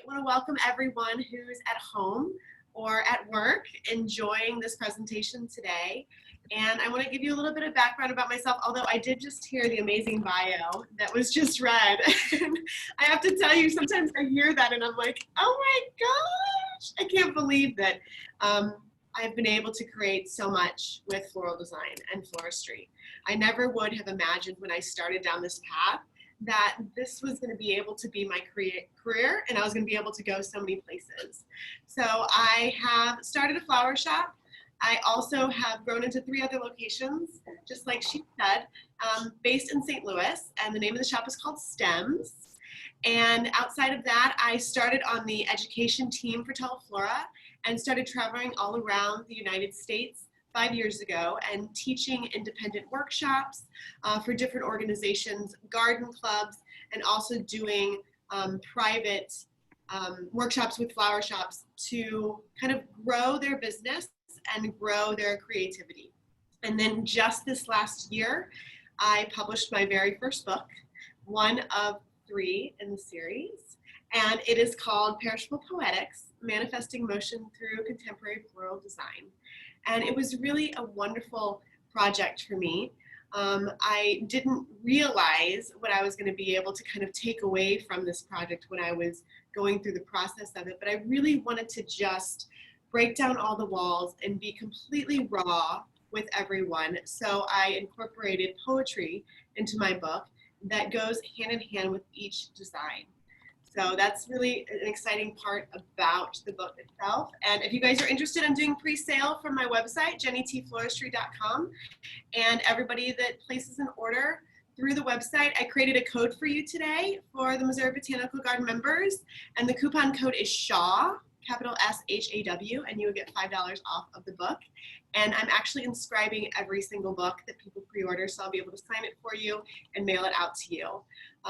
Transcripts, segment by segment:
want to welcome everyone who's at home or at work enjoying this presentation today. And I want to give you a little bit of background about myself, although I did just hear the amazing bio that was just read. And I have to tell you, sometimes I hear that and I'm like, oh my gosh, I can't believe that I've been able to create so much with floral design and floristry. I never would have imagined when I started down this path that this was going to be able to be my career and I was going to be able to go so many places. So I have started a flower shop. I also have grown into 3 other locations, just like she said, based in St. Louis, and the name of the shop is called Stems. And outside of that, I started on the education team for Teleflora and started traveling all around the United States 5 years ago and teaching independent workshops for different organizations, garden clubs, and also doing private workshops with flower shops to kind of grow their business and grow their creativity. And then just this last year, I published my very first book, one of 3 in the series, and it is called Perishable Poetics, Manifesting Motion Through Contemporary Floral Design. And it was really a wonderful project for me. I didn't realize what I was going to be able to kind of take away from this project when I was going through the process of it, but I really wanted to just break down all the walls and be completely raw with everyone. So I incorporated poetry into my book that goes hand in hand with each design. So that's really an exciting part about the book itself. And if you guys are interested, I'm doing pre-sale from my website, jennytfloristry.com. And everybody that places an order through the website, I created a code for you today for the Missouri Botanical Garden members. And the coupon code is SHAW, capital S-H-A-W, and you will get $5 off of the book. And I'm actually inscribing every single book that people pre-order, so I'll be able to sign it for you and mail it out to you.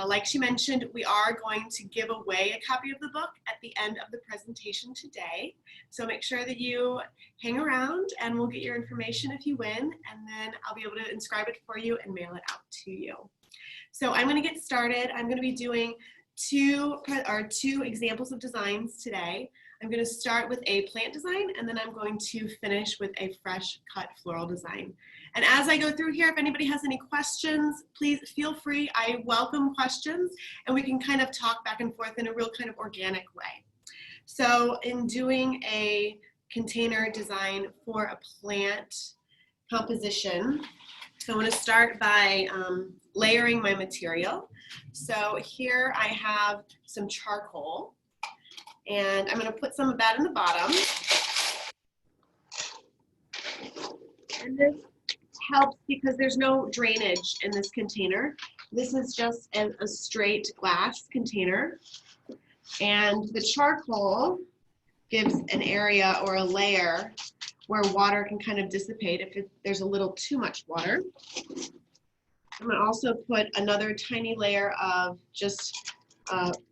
Like she mentioned, we are going to give away a copy of the book at the end of the presentation today. So make sure that you hang around and we'll get your information if you win, and then I'll be able to inscribe it for you and mail it out to you. So I'm going to get started. I'm going to be doing two examples of designs today. I'm going to start with a plant design, and then I'm going to finish with a fresh cut floral design. And as I go through here, if anybody has any questions, please feel free. I welcome questions, and we can kind of talk back and forth in a real kind of organic way. So in doing a container design for a plant composition, so I'm going to start by layering my material. So here I have some charcoal, and I'm going to put some of that in the bottom. And this helps because there's no drainage in this container. This is just a straight glass container. And the charcoal gives an area or a layer where water can kind of dissipate if there's a little too much water. I'm going to also put another tiny layer of just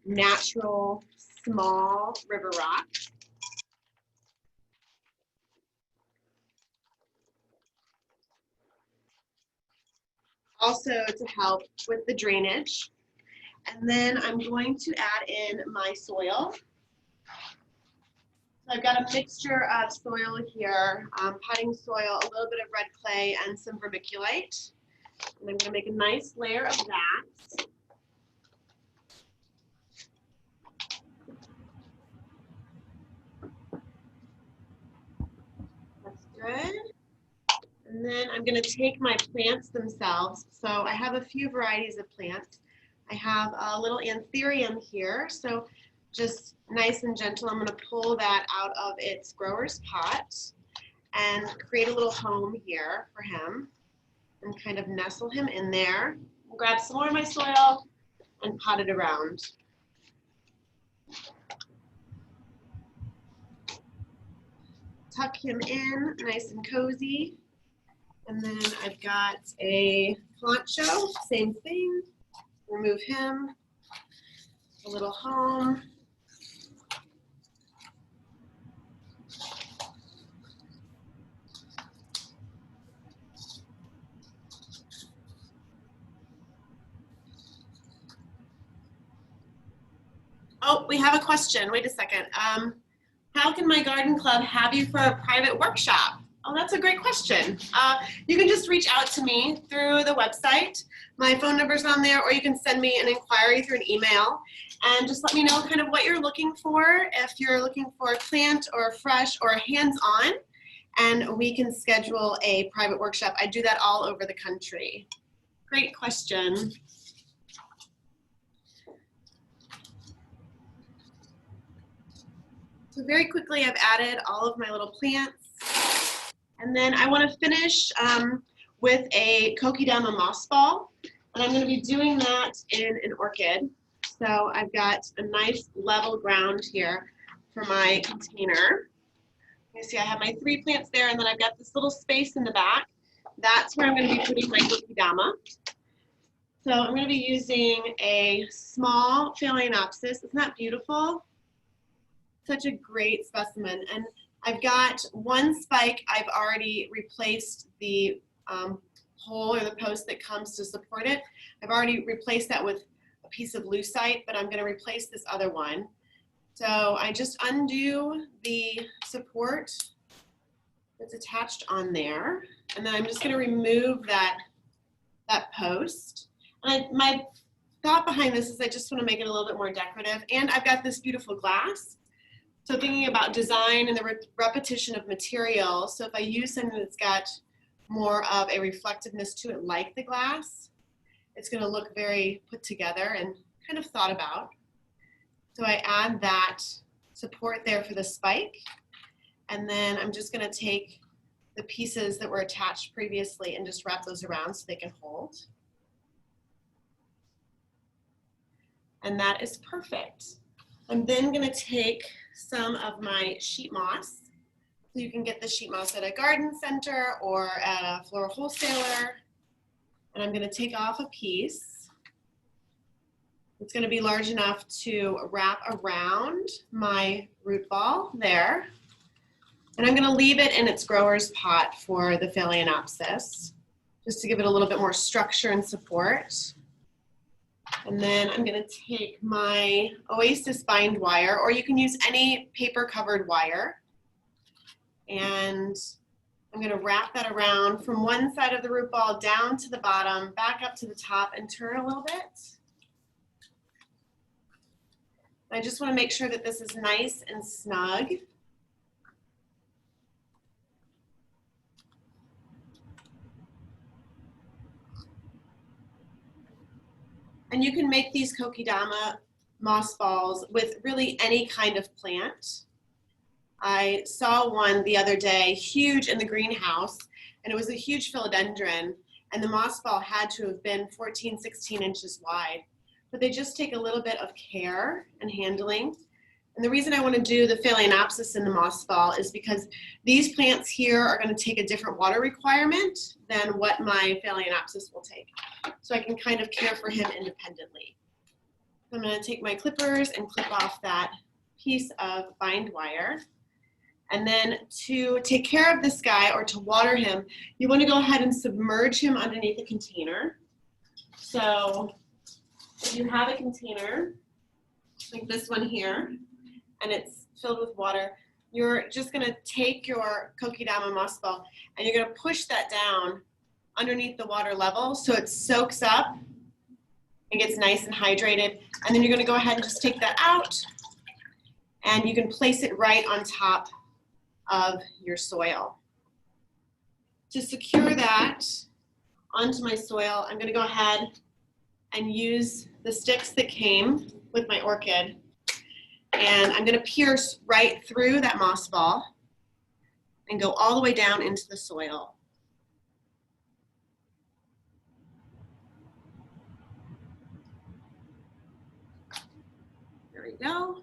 natural small river rock. Also to help with the drainage. And then I'm going to add in my soil. So I've got a mixture of soil here, potting soil, a little bit of red clay, and some vermiculite. And I'm going to make a nice layer of that. Good. And then I'm going to take my plants themselves. So I have a few varieties of plants. I have a little anthurium here. So just nice and gentle, I'm going to pull that out of its grower's pot and create a little home here for him and kind of nestle him in there. I'll grab some more of my soil and pot it around. Tuck him in nice and cozy. And then I've got a poncho, same thing. Remove him, a little home. Oh, we have a question. Wait a second. How can my garden club have you for a private workshop? Oh, that's a great question. You can just reach out to me through the website. My phone number's on there, or you can send me an inquiry through an email and just let me know kind of what you're looking for. If you're looking for a plant or a fresh or a hands-on, and we can schedule a private workshop. I do that all over the country. Great question. So very quickly, I've added all of my little plants. And then I want to finish with a Kokedama moss ball. And I'm going to be doing that in an orchid. So I've got a nice level ground here for my container. You see I have my 3 plants there, and then I've got this little space in the back. That's where I'm going to be putting my Kokedama. So I'm going to be using a small Phalaenopsis. Isn't that beautiful? Such a great specimen. And I've got one spike. I've already replaced the hole or the post that comes to support it. I've already replaced that with a piece of lucite, but I'm going to replace this other one. So I just undo the support that's attached on there, and then I'm just going to remove that post. And my thought behind this is I just want to make it a little bit more decorative, and I've got this beautiful glass. So thinking about design and the repetition of material, so if I use something that's got more of a reflectiveness to it like the glass, it's going to look very put together and kind of thought about. So I add that support there for the spike, and then I'm just going to take the pieces that were attached previously and just wrap those around so they can hold. And that is perfect. I'm then going to take some of my sheet moss. So you can get the sheet moss at a garden center or at a floral wholesaler. And I'm going to take off a piece. It's going to be large enough to wrap around my root ball there. And I'm going to leave it in its grower's pot for the Phalaenopsis, just to give it a little bit more structure and support. And then I'm going to take my Oasis bind wire, or you can use any paper covered wire. And I'm going to wrap that around from one side of the root ball down to the bottom, back up to the top, and turn a little bit. I just want to make sure that this is nice and snug. And you can make these Kokedama moss balls with really any kind of plant. I saw one the other day, huge in the greenhouse, and it was a huge philodendron, and the moss ball had to have been 14, 16 inches wide. But they just take a little bit of care and handling. And the reason I want to do the Phalaenopsis in the moss ball is because these plants here are going to take a different water requirement than what my Phalaenopsis will take. So I can kind of care for him independently. I'm going to take my clippers and clip off that piece of bind wire. And then to take care of this guy or to water him, you want to go ahead and submerge him underneath a container. So if you have a container like this one here, and it's filled with water, you're just going to take your Kokedama moss ball and you're going to push that down underneath the water level so it soaks up and gets nice and hydrated. And then you're going to go ahead and just take that out, and you can place it right on top of your soil. To secure that onto my soil, I'm going to go ahead and use the sticks that came with my orchid. And I'm going to pierce right through that moss ball and go all the way down into the soil. There we go.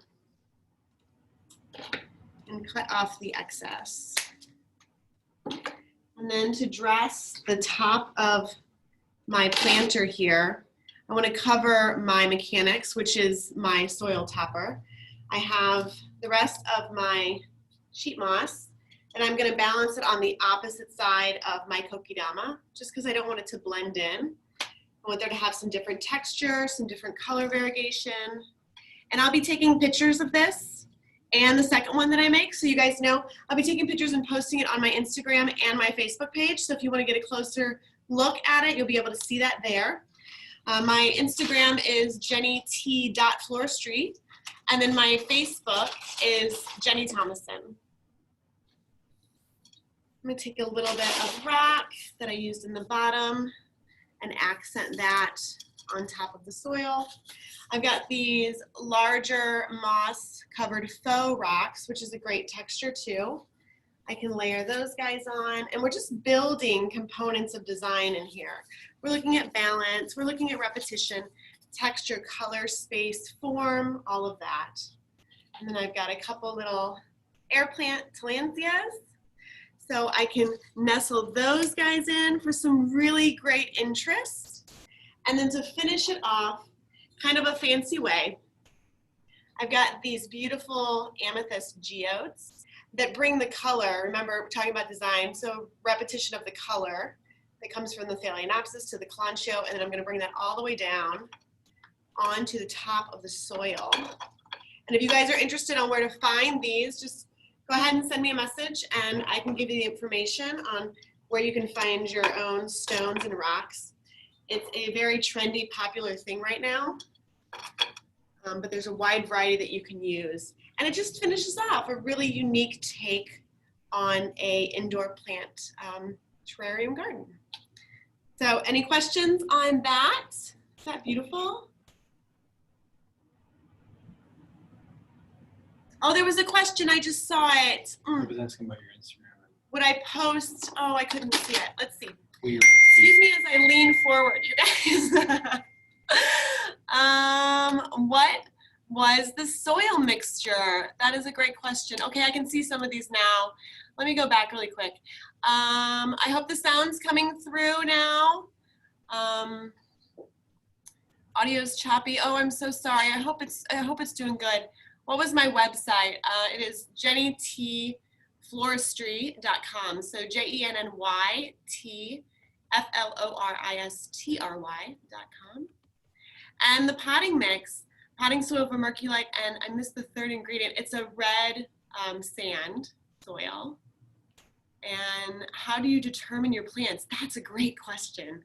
And cut off the excess. And then to dress the top of my planter here, I want to cover my mechanics, which is my soil topper. I have the rest of my sheet moss, and I'm going to balance it on the opposite side of my Kokedama, just because I don't want it to blend in. I want there to have some different texture, some different color variegation. And I'll be taking pictures of this and the second one that I make, so you guys know. I'll be taking pictures and posting it on my Instagram and my Facebook page, so if you want to get a closer look at it, you'll be able to see that there. My Instagram is jennyt.floristry, and then my Facebook is Jenny Thomasson. I'm going to take a little bit of rock that I used in the bottom and accent that on top of the soil. I've got these larger moss-covered faux rocks, which is a great texture too. I can layer those guys on, and we're just building components of design in here. We're looking at balance, we're looking at repetition, texture, color, space, form, all of that. And then I've got a couple little air plant tillandsias. So I can nestle those guys in for some really great interest. And then to finish it off, kind of a fancy way, I've got these beautiful amethyst geodes that bring the color. Remember, we're talking about design, so repetition of the color that comes from the Phalaenopsis to the Concho, and then I'm going to bring that all the way down onto the top of the soil. And if you guys are interested on where to find these, just go ahead and send me a message, and I can give you the information on where you can find your own stones and rocks. It's a very trendy, popular thing right now, but there's a wide variety that you can use. And it just finishes off a really unique take on a indoor plant terrarium garden. So any questions on that? Is that beautiful? Oh, there was a question. I just saw it. I was asking about your Instagram. Would I post? Oh, I couldn't see it. Let's see. Weird. Excuse me as I lean forward, you guys. What was the soil mixture? That is a great question. Okay, I can see some of these now. Let me go back really quick. I hope the sound's coming through now. Audio's choppy. Oh, I'm so sorry. I hope it's doing good. What was my website? It is jennytfloristry.com. So JennyTFloristry.com. And the potting mix, potting soil vermiculite, and I missed the third ingredient. It's a red sand soil. And how do you determine your plants? That's a great question.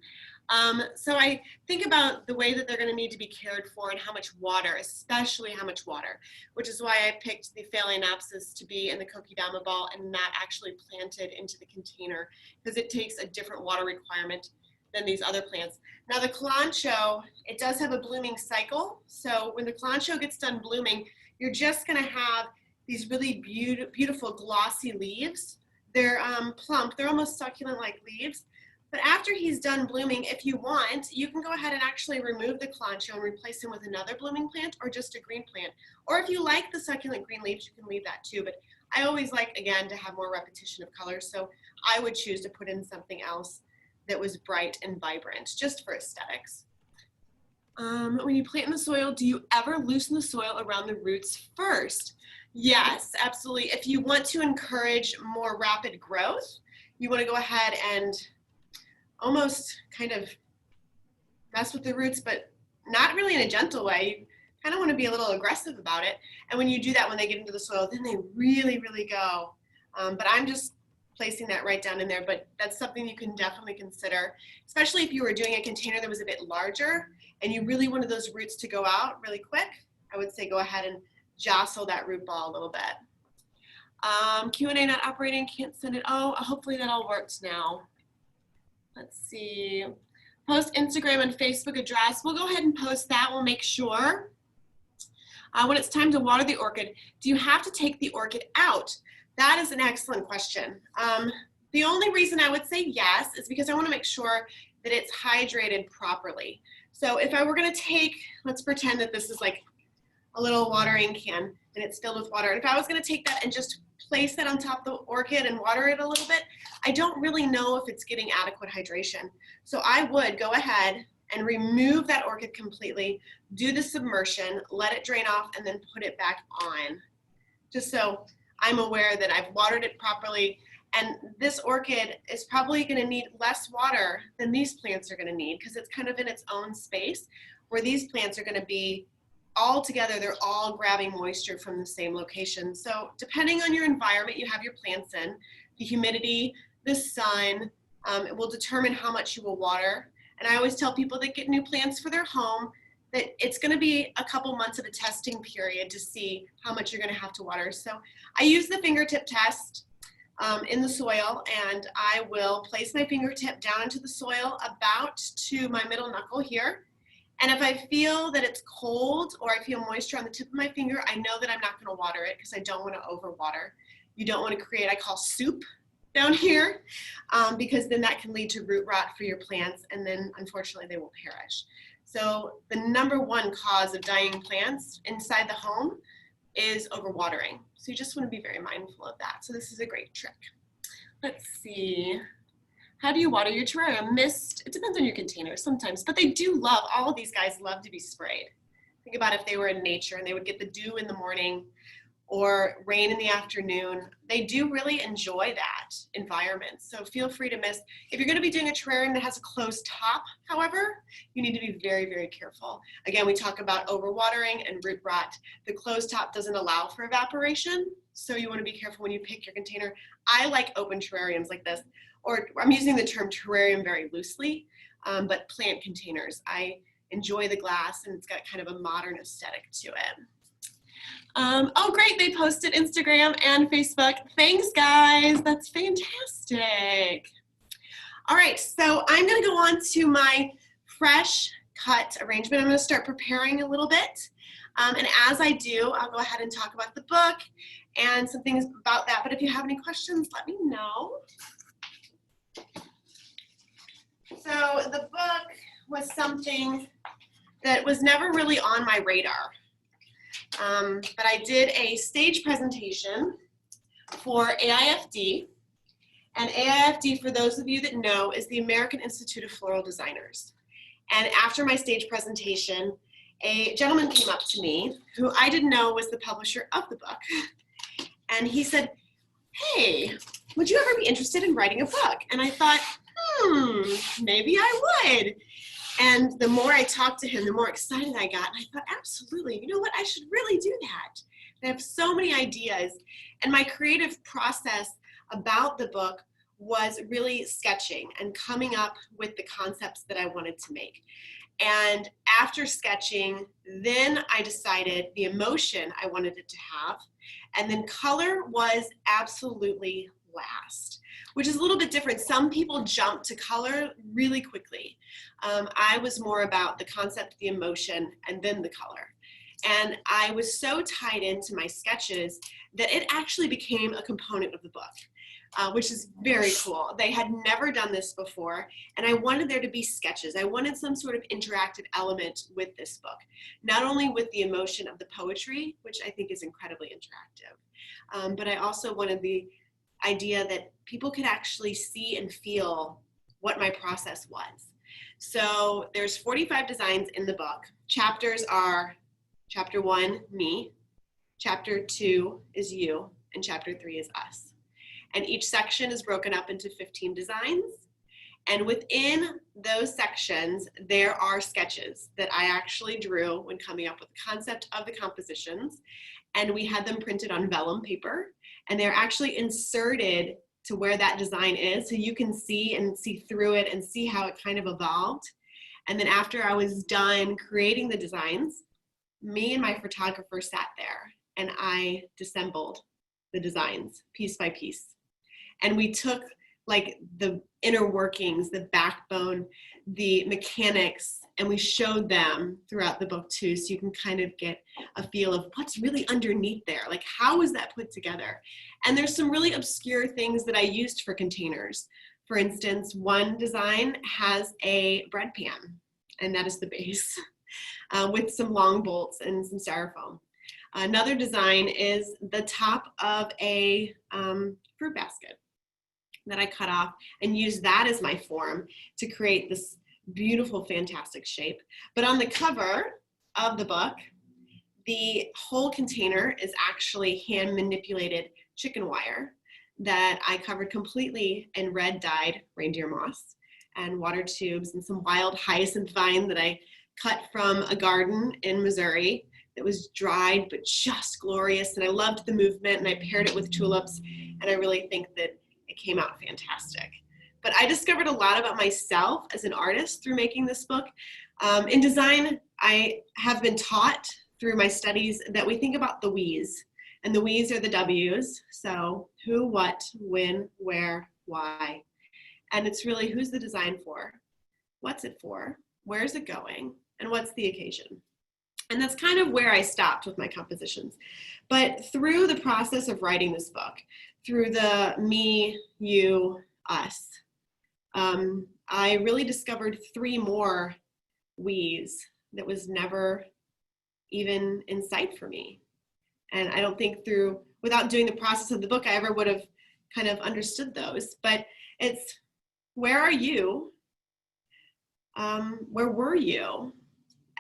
So I think about the way that they're going to need to be cared for and how much water, especially how much water, which is why I picked the Phalaenopsis to be in the Kokedama ball and not actually planted into the container, because it takes a different water requirement than these other plants. Now the Kalanchoe, it does have a blooming cycle. So when the Kalanchoe gets done blooming, you're just going to have these really beautiful glossy leaves. They're plump, they're almost succulent-like leaves. But after he's done blooming, if you want, you can go ahead and actually remove the Kalanchoe and replace him with another blooming plant or just a green plant. Or if you like the succulent green leaves, you can leave that too. But I always like, again, to have more repetition of colors. So I would choose to put in something else that was bright and vibrant, just for aesthetics. When you plant in the soil, do you ever loosen the soil around the roots first? Yes, absolutely. If you want to encourage more rapid growth, you want to go ahead and almost kind of mess with the roots, but not really in a gentle way. You kind of want to be a little aggressive about it. And when you do that, when they get into the soil, then they really, really go. But I'm just placing that right down in there, but that's something you can definitely consider, especially if you were doing a container that was a bit larger and you really wanted those roots to go out really quick. I would say go ahead and jostle that root ball a little bit. Q&A not operating, can't send it. Oh, hopefully that all works now. Let's see. Post Instagram and Facebook address. We'll go ahead and post that. We'll make sure. When it's time to water the orchid, do you have to take the orchid out? That is an excellent question. The only reason I would say yes is because I want to make sure that it's hydrated properly. So if I were going to take, let's pretend that this is like a little watering can and it's filled with water. If I was going to take that and just place it on top of the orchid and water it a little bit, I don't really know if it's getting adequate hydration. So I would go ahead and remove that orchid completely, do the submersion, let it drain off, and then put it back on. Just so I'm aware that I've watered it properly, and this orchid is probably going to need less water than these plants are going to need because it's kind of in its own space, where these plants are going to be all together, they're all grabbing moisture from the same location. So depending on your environment you have your plants in, the humidity, the sun, it will determine how much you will water. And I always tell people that get new plants for their home that it's going to be a couple months of a testing period to see how much you're going to have to water. So I use the fingertip test in the soil, and I will place my fingertip down into the soil about to my middle knuckle here. And if I feel that it's cold or I feel moisture on the tip of my finger, I know that I'm not going to water it because I don't want to overwater. You don't want to create, I call soup down here, because then that can lead to root rot for your plants, and then unfortunately they will perish. So the number one cause of dying plants inside the home is overwatering. So you just want to be very mindful of that. So this is a great trick. Let's see. How do you water your terrarium? Mist, it depends on your container sometimes, but they do love, all of these guys love to be sprayed. Think about if they were in nature and they would get the dew in the morning or rain in the afternoon. They do really enjoy that environment. So feel free to mist. If you're going to be doing a terrarium that has a closed top, however, you need to be very, very careful. Again, we talk about overwatering and root rot. The closed top doesn't allow for evaporation, so you want to be careful when you pick your container. I like open terrariums like this, or I'm using the term terrarium very loosely, but plant containers. I enjoy the glass, and it's got kind of a modern aesthetic to it. Oh, great, they posted Instagram and Facebook. Thanks, guys, that's fantastic. All right, so I'm gonna go on to my fresh cut arrangement. I'm gonna start preparing a little bit. And as I do, I'll go ahead and talk about the book and some things about that. But if you have any questions, let me know. So the book was something that was never really on my radar. But I did a stage presentation for AIFD, and AIFD, for those of you that know, is the American Institute of Floral Designers. And after my stage presentation, a gentleman came up to me who I didn't know was the publisher of the book, and he said, "Hey, would you ever be interested in writing a book?" And I thought, maybe I would. And the more I talked to him, the more excited I got. And I thought, absolutely, you know what, I should really do that. I have so many ideas. And my creative process about the book was really sketching and coming up with the concepts that I wanted to make. And after sketching, then I decided the emotion I wanted it to have. And then color was absolutely last, which is a little bit different. Some people jump to color really quickly. I was more about the concept, the emotion, and then the color. And I was so tied into my sketches that it actually became a component of the book, which is very cool. They had never done this before, and I wanted there to be sketches. I wanted some sort of interactive element with this book, not only with the emotion of the poetry, which I think is incredibly interactive, but I also wanted the idea that people could actually see and feel what my process was. So there's 45 designs in the book. Chapters are chapter 1, me, chapter 2 is you, and chapter 3 is us. And each section is broken up into 15 designs. And within those sections, there are sketches that I actually drew when coming up with the concept of the compositions. And we had them printed on vellum paper. And they're actually inserted to where that design is, so you can see and see through it and see how it kind of evolved. And then after I was done creating the designs, me and my photographer sat there and I disassembled the designs piece by piece. And we took like the inner workings, the backbone, the mechanics, and we showed them throughout the book too, so you can kind of get a feel of what's really underneath there, like how is that put together. And there's some really obscure things that I used for containers. For instance, one design has a bread pan, and that is the base, with some long bolts and some styrofoam. Another design is the top of a fruit basket that I cut off and used that as my form to create this beautiful, fantastic shape. But on the cover of the book, the whole container is actually hand manipulated chicken wire that I covered completely in red dyed reindeer moss and water tubes and some wild hyacinth vine that I cut from a garden in Missouri that was dried but just glorious, and I loved the movement, and I paired it with tulips, and I really think that it came out fantastic. But I discovered a lot about myself as an artist through making this book. In design, I have been taught through my studies that we think about the we's, and the we's are the W's. So who, what, when, where, why. And it's really, who's the design for? What's it for? Where's it going? And what's the occasion? And that's kind of where I stopped with my compositions. But through the process of writing this book, through the me, you, us, I really discovered 3 more we's that was never even in sight for me. And I don't think without doing the process of the book, I ever would have kind of understood those. But it's, where are you? Where were you?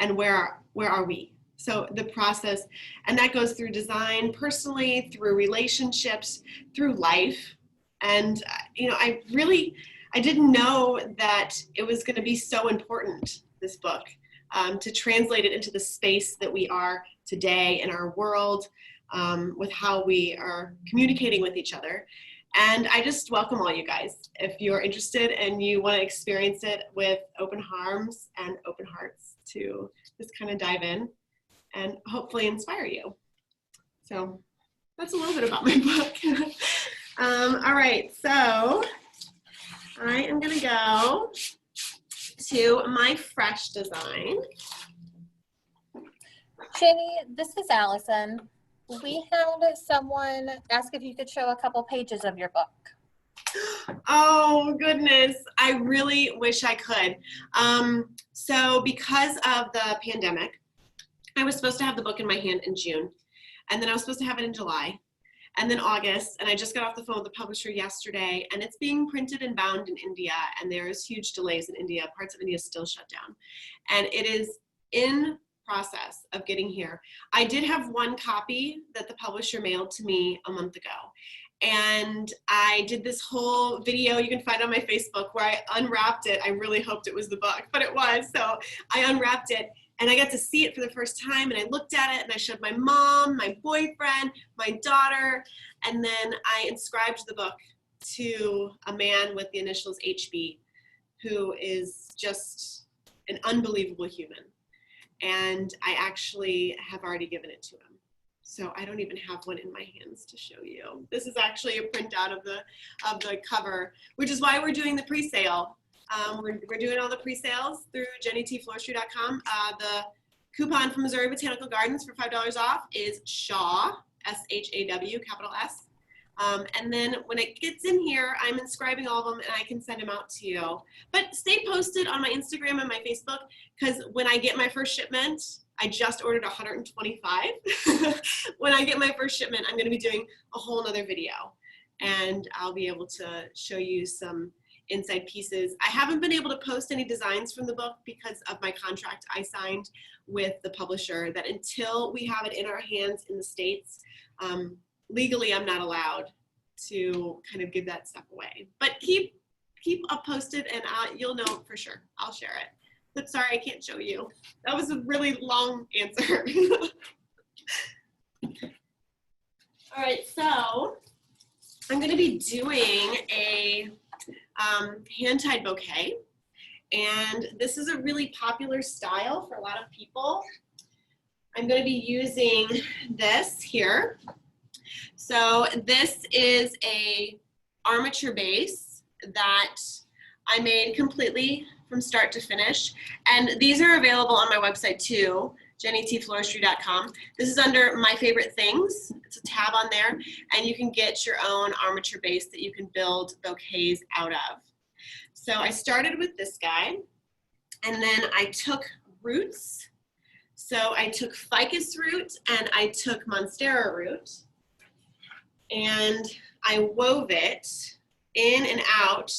And where are we? So the process, and that goes through design, personally, through relationships, through life. And, I didn't know that it was going to be so important, this book, to translate it into the space that we are today in our world, with how we are communicating with each other. And I just welcome all you guys, if you're interested and you want to experience it with open arms and open hearts, to just kind of dive in and hopefully inspire you. So that's a little bit about my book. All right, so I am going to go to my fresh design. Jenny, this is Allison. We had someone ask if you could show a couple pages of your book. Oh, goodness. I really wish I could. So because of the pandemic, I was supposed to have the book in my hand in June, and then I was supposed to have it in July, and then August, and I just got off the phone with the publisher yesterday, and it's being printed and bound in India, and there's huge delays in India. Parts of India is still shut down, and it is in process of getting here. I did have one copy that the publisher mailed to me a month ago, and I did this whole video you can find on my Facebook where I unwrapped it. I really hoped it was the book, but it was. So I unwrapped it, and I got to see it for the first time, and I looked at it, and I showed my mom, my boyfriend, my daughter, and then I inscribed the book to a man with the initials HB, who is just an unbelievable human. And I actually have already given it to him. So I don't even have one in my hands to show you. This is actually a printout of the cover, which is why we're doing the pre-sale. We're doing all the pre-sales through jennytfloristry.com. The coupon from Missouri Botanical Gardens for $5 off is SHAW, S-H-A-W, capital S. And then when it gets in here, I'm inscribing all of them, and I can send them out to you. But stay posted on my Instagram and my Facebook, because when I get my first shipment, I just ordered 125. When I get my first shipment, I'm going to be doing a whole nother video, and I'll be able to show you some inside pieces. I haven't been able to post any designs from the book because of my contract I signed with the publisher, that until we have it in our hands in the States, legally I'm not allowed to kind of give that stuff away. But keep up posted, and you'll know for sure. I'll share it. But sorry, I can't show you. That was a really long answer. All right, so I'm going to be doing a hand-tied bouquet, and this is a really popular style for a lot of people. I'm going to be using this here. So this is a armature base that I made completely from start to finish, and these are available on my website too, jennytfloristry.com. This is under My Favorite Things. It's a tab on there, and you can get your own armature base that you can build bouquets out of. So I started with this guy, and then I took roots. So I took ficus root and I took monstera root, and I wove it in and out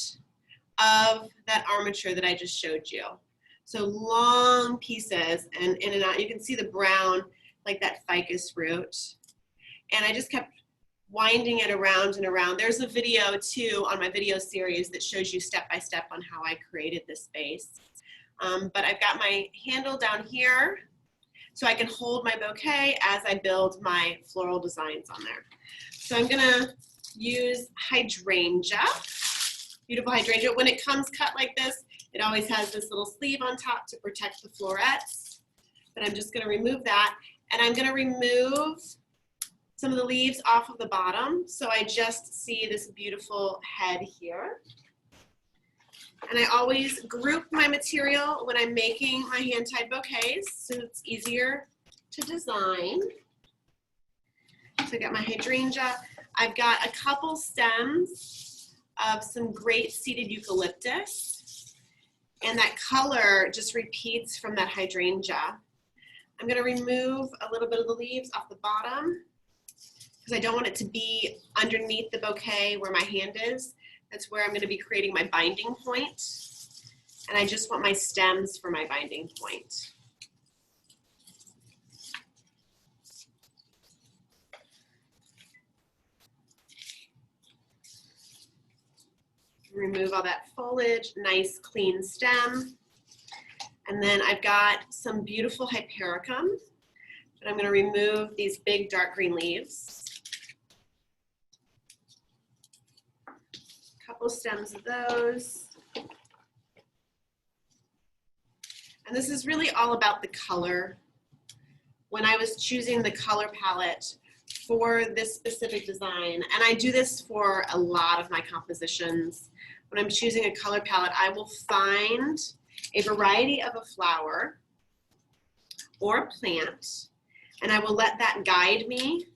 of that armature that I just showed you. So long pieces and in and out. You can see the brown, like that ficus root. And I just kept winding it around and around. There's a video too on my video series that shows you step by step on how I created this base. But I've got my handle down here. so I can hold my bouquet as I build my floral designs on there. So I'm gonna use hydrangea, beautiful hydrangea. When it comes cut like this, it always has this little sleeve on top to protect the florets, but I'm just gonna remove that, and I'm gonna remove some of the leaves off of the bottom, so I just see this beautiful head here. And I always group my material when I'm making my hand-tied bouquets, so it's easier to design. So I got my hydrangea. I've got a couple stems of some great seeded eucalyptus, and that color just repeats from that hydrangea. I'm gonna remove a little bit of the leaves off the bottom because I don't want it to be underneath the bouquet where my hand is. That's where I'm going to be creating my binding point. And I just want my stems for my binding point. Remove all that foliage, nice clean stem. And then I've got some beautiful hypericum, but I'm going to remove these big dark green leaves. Couple stems of those. And this is really all about the color. When I was choosing the color palette for this specific design, and I do this for a lot of my compositions, when I'm choosing a color palette, I will find a variety of a flower or a plant, and I will let that guide me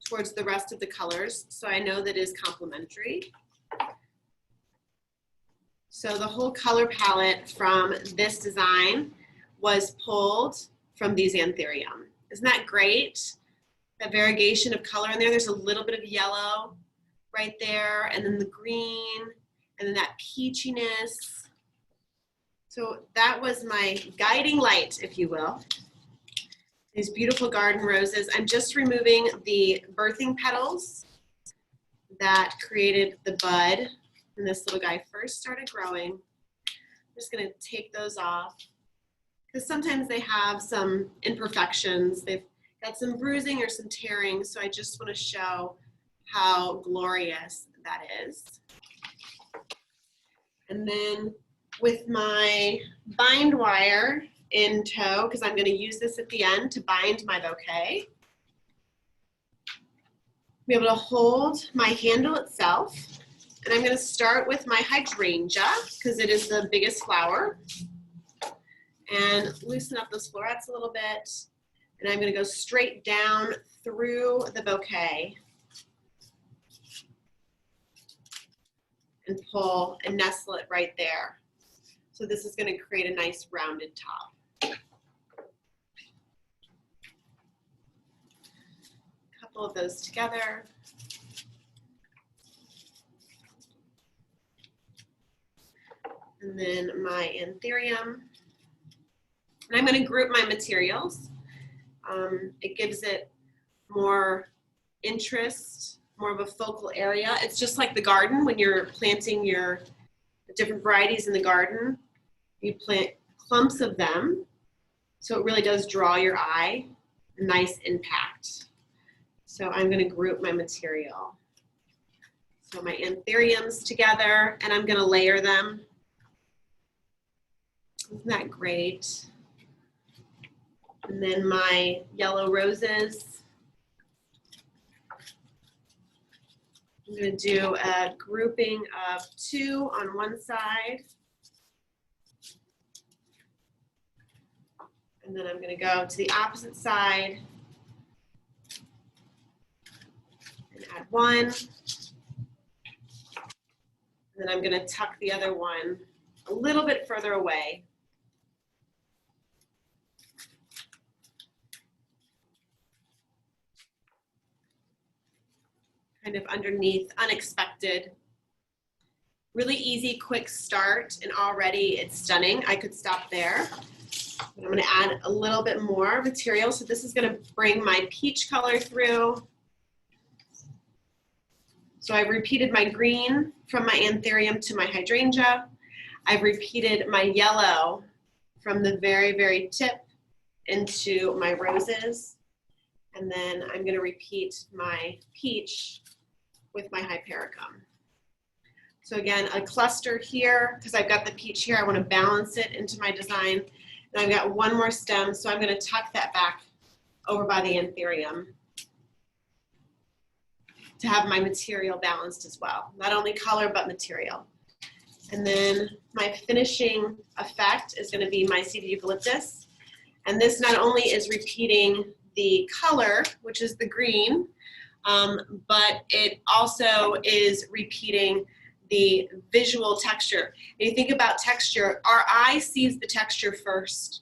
towards the rest of the colors so I know that it is complementary. So the whole color palette from this design was pulled from these anthurium. Isn't that great? That variegation of color in there. There's a little bit of yellow right there, and then the green, and then that peachiness. So that was my guiding light, if you will. These beautiful garden roses. I'm just removing the birthing petals that created the bud when this little guy first started growing. I'm just gonna take those off because sometimes they have some imperfections. They've got some bruising or some tearing, so I just wanna show how glorious that is. And then with my bind wire in tow, because I'm gonna use this at the end to bind my bouquet, be able to hold my handle itself. And I'm going to start with my hydrangea because it is the biggest flower, and loosen up those florets a little bit. And I'm going to go straight down through the bouquet and pull and nestle it right there. So this is going to create a nice rounded top. A couple of those together. And then my anthurium. And I'm going to group my materials. It gives it more interest, more of a focal area. It's just like the garden when you're planting your different varieties in the garden. You plant clumps of them, so it really does draw your eye, a nice impact. So I'm going to group my material. So my anthuriums together, and I'm going to layer them. Isn't that great? And then my yellow roses. I'm going to do a grouping of 2 on one side. And then I'm going to go to the opposite side and add 1. And then I'm going to tuck the other one a little bit further away. Kind of underneath, unexpected. Really easy, quick start, and already it's stunning. I could stop there. But I'm going to add a little bit more material. So this is going to bring my peach color through. So I've repeated my green from my anthurium to my hydrangea. I've repeated my yellow from the very, very tip into my roses. And then I'm going to repeat my peach with my hypericum. So again, a cluster here, because I've got the peach here, I want to balance it into my design. And I've got one more stem, so I'm going to tuck that back over by the anthurium to have my material balanced as well. Not only color, but material. And then my finishing effect is going to be my seed eucalyptus. And this not only is repeating the color, which is the green, but it also is repeating the visual texture. When you think about texture, our eye sees the texture first,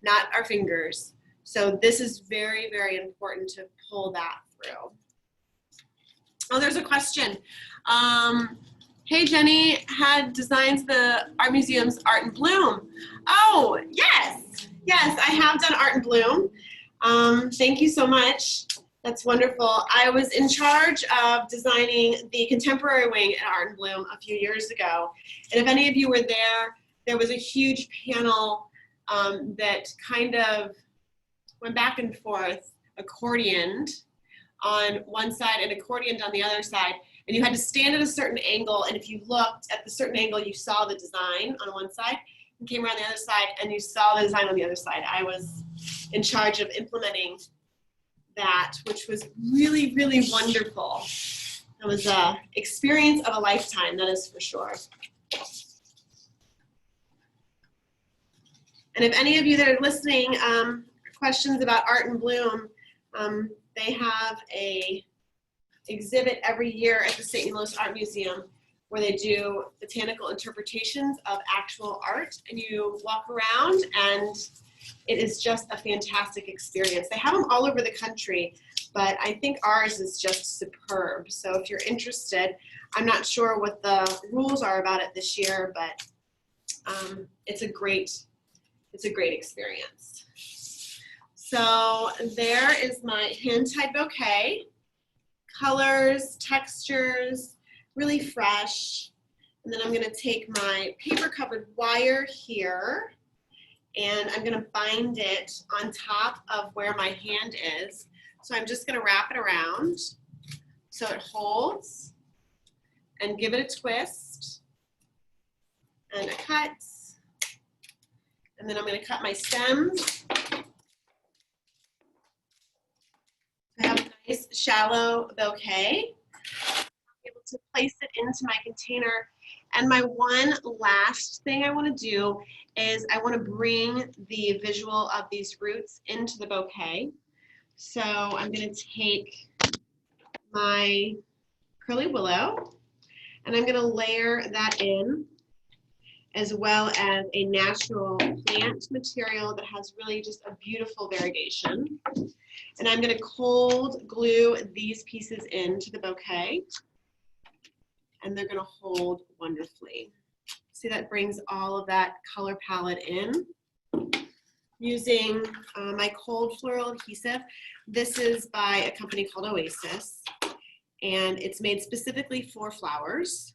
not our fingers. So this is very, very important to pull that through. Oh, there's a question. Hey, Jenny, had designs the Art Museum's Art in Bloom. Oh, yes. Yes, I have done Art in Bloom. Thank you so much. That's wonderful. I was in charge of designing the contemporary wing at Art in Bloom a few years ago. And if any of you were there, there was a huge panel that kind of went back and forth, accordioned on one side and accordioned on the other side. And you had to stand at a certain angle, and if you looked at the certain angle, you saw the design on one side, and came around the other side, and you saw the design on the other side. I was in charge of implementing that, which was really, really wonderful. It was an experience of a lifetime, that is for sure. And if any of you that are listening, questions about Art in Bloom, they have a exhibit every year at the St. Louis Art Museum where they do botanical interpretations of actual art, and you walk around and it is just a fantastic experience. They have them all over the country, but I think ours is just superb. So if you're interested, I'm not sure what the rules are about it this year, but it's a great experience. So there is my hand-tied bouquet. Colors, textures, really fresh. And then I'm going to take my paper-covered wire here, and I'm going to bind it on top of where my hand is. So I'm just going to wrap it around so it holds, and give it a twist and a cut. And then I'm going to cut my stems. I have a nice shallow bouquet. I'm able to place it into my container. And my one last thing I want to do is I want to bring the visual of these roots into the bouquet. So I'm going to take my curly willow and I'm going to layer that in, as well as a natural plant material that has really just a beautiful variegation. And I'm going to cold glue these pieces into the bouquet, and they're going to hold wonderfully. See, that brings all of that color palette in. Using my cold floral adhesive. This is by a company called Oasis, and it's made specifically for flowers.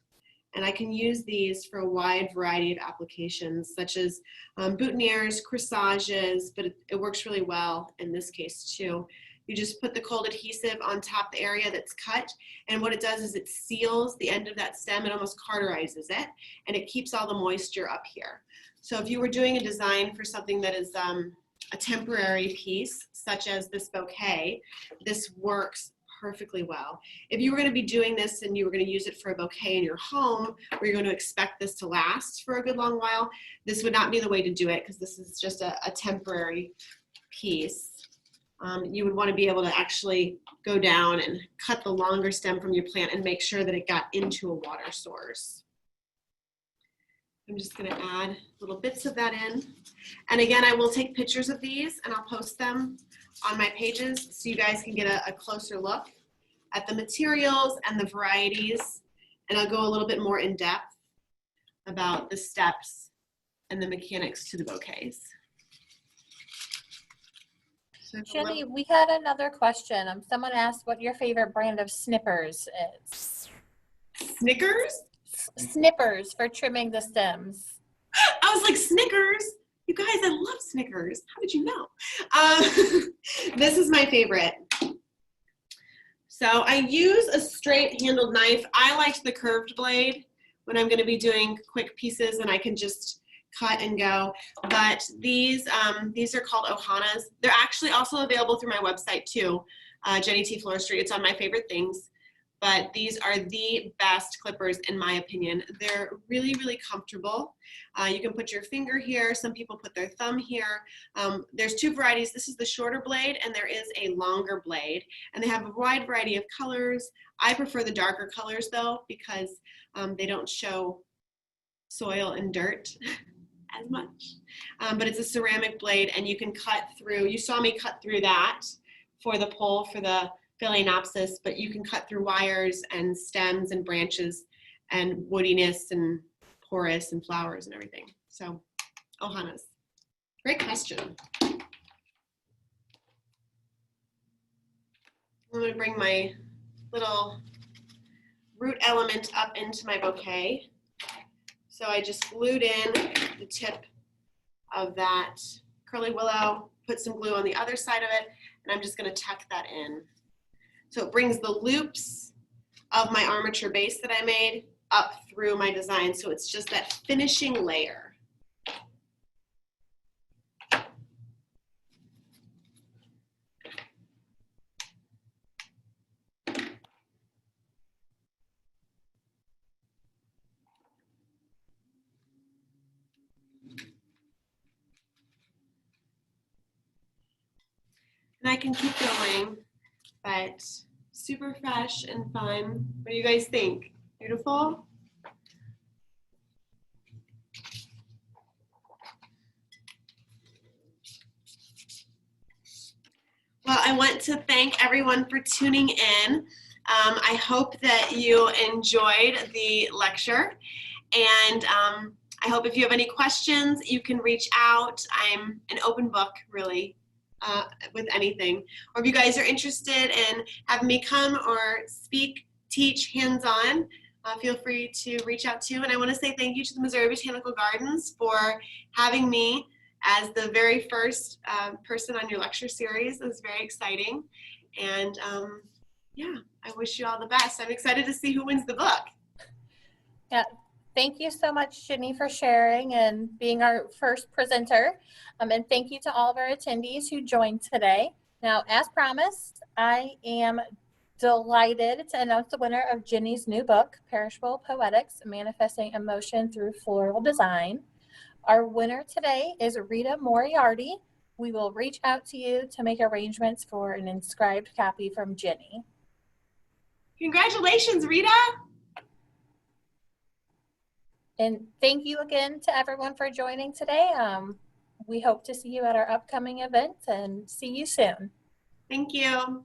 And I can use these for a wide variety of applications, such as boutonnieres, corsages, but it works really well in this case too. You just put the cold adhesive on top of the area that's cut, and what it does is it seals the end of that stem. It almost cauterizes it, and it keeps all the moisture up here. So if you were doing a design for something that is a temporary piece, such as this bouquet, this works perfectly well. If you were going to be doing this and you were going to use it for a bouquet in your home, where you're going to expect this to last for a good long while, this would not be the way to do it, because this is just a temporary piece. You would want to be able to actually go down and cut the longer stem from your plant and make sure that it got into a water source. I'm just going to add little bits of that in. And again, I will take pictures of these and I'll post them on my pages so you guys can get a closer look at the materials and the varieties. And I'll go a little bit more in depth about the steps and the mechanics to the bouquets. So Jenny, we had another question. Someone asked what your favorite brand of snippers is. Snickers? Snippers for trimming the stems. I was like, Snickers? You guys, I love Snickers. How did you know? This is my favorite. So I use a straight handled knife. I liked the curved blade when I'm gonna be doing quick pieces and I can just cut and go. But these are called Ohanas. They're actually also available through my website too, Jenny T Floristry. It's on my favorite things. But these are the best clippers in my opinion. They're really, really comfortable. You can put your finger here. Some people put their thumb here. There's two varieties. This is the shorter blade and there is a longer blade. And they have a wide variety of colors. I prefer the darker colors though because they don't show soil and dirt as much. But it's a ceramic blade and you can cut through. You saw me cut through that for the pole for the Phalaenopsis, but you can cut through wires and stems and branches and woodiness and porous and flowers and everything. So, Ohanas. Great question. I'm going to bring my little root element up into my bouquet. So I just glued in the tip of that curly willow, put some glue on the other side of it, and I'm just going to tuck that in. So it brings the loops of my armature base that I made up through my design. So it's just that finishing layer. And I can keep going, but super fresh and fun. What do you guys think? Beautiful? Well, I want to thank everyone for tuning in. I hope that you enjoyed the lecture. And I hope if you have any questions, you can reach out. I'm an open book, really, with anything. Or if you guys are interested in having me come or speak, teach hands-on, feel free to reach out too. And I want to say thank you to the Missouri Botanical Gardens for having me as the very first person on your lecture series. It was very exciting. And yeah, I wish you all the best. I'm excited to see who wins the book. Yeah, thank you so much, Jenny, for sharing and being our first presenter. And thank you to all of our attendees who joined today. Now, as promised, I am delighted to announce the winner of Jenny's new book, Perishable Poetics, Manifesting Emotion Through Floral Design. Our winner today is Rita Moriarty. We will reach out to you to make arrangements for an inscribed copy from Jenny. Congratulations, Rita. And thank you again to everyone for joining today. We hope to see you at our upcoming events and see you soon. Thank you.